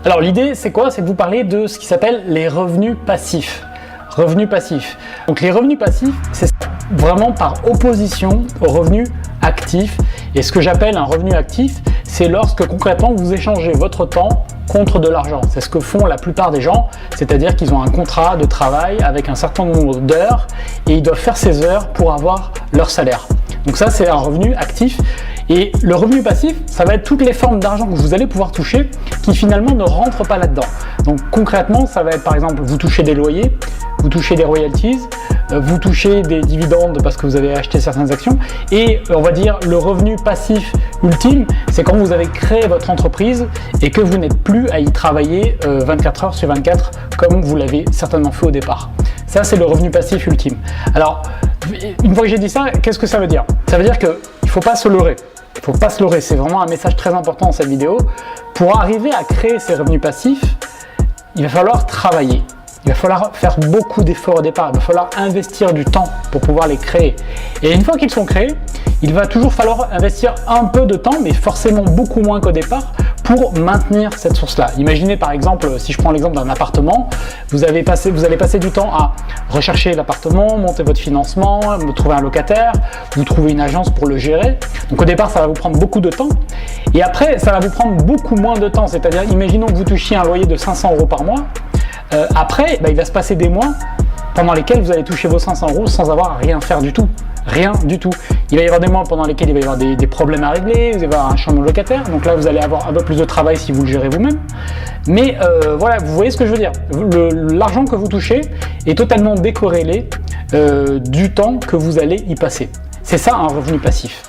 Alors l'idée c'est quoi? C'est de vous parler de ce qui s'appelle les revenus passifs. Revenus passifs. Donc les revenus passifs, c'est vraiment par opposition aux revenus actifs. Et ce que j'appelle un revenu actif, c'est lorsque concrètement vous échangez votre temps contre de l'argent. C'est ce que font la plupart des gens, c'est-à-dire qu'ils ont un contrat de travail avec un certain nombre d'heures et ils doivent faire ces heures pour avoir leur salaire. Donc ça, c'est un revenu actif. Et le revenu passif, ça va être toutes les formes d'argent que vous allez pouvoir toucher qui finalement ne rentrent pas là-dedans. Donc concrètement, ça va être par exemple, vous touchez des loyers, vous touchez des royalties, vous touchez des dividendes parce que vous avez acheté certaines actions. Et on va dire le revenu passif ultime, c'est quand vous avez créé votre entreprise et que vous n'êtes plus à y travailler 24 heures sur 24 comme vous l'avez certainement fait au départ. Ça, c'est le revenu passif ultime. Alors, une fois que j'ai dit ça, qu'est-ce que ça veut dire? Ça veut dire qu'il ne faut pas se leurrer. Il ne faut pas se leurrer, c'est vraiment un message très important dans cette vidéo. Pour arriver à créer ces revenus passifs, il va falloir travailler. Il va falloir faire beaucoup d'efforts au départ, il va falloir investir du temps pour pouvoir les créer. Et une fois qu'ils sont créés, il va toujours falloir investir un peu de temps, mais forcément beaucoup moins qu'au départ, pour maintenir cette source-là. Imaginez par exemple, si je prends l'exemple d'un appartement, vous allez passer du temps à rechercher l'appartement, monter votre financement, trouver un locataire, vous trouvez une agence pour le gérer. Donc au départ, ça va vous prendre beaucoup de temps. Et après, ça va vous prendre beaucoup moins de temps. C'est-à-dire, imaginons que vous touchiez un loyer de 500 € par mois. Après, il va se passer des mois pendant lesquels vous allez toucher vos 500 € sans avoir à rien faire du tout. Rien du tout. Il va y avoir des mois pendant lesquels il va y avoir des problèmes à régler, vous allez avoir un changement de locataire, donc là vous allez avoir un peu plus de travail si vous le gérez vous-même. Mais voilà, vous voyez ce que je veux dire. L'argent que vous touchez est totalement décorrélé du temps que vous allez y passer. C'est ça un revenu passif.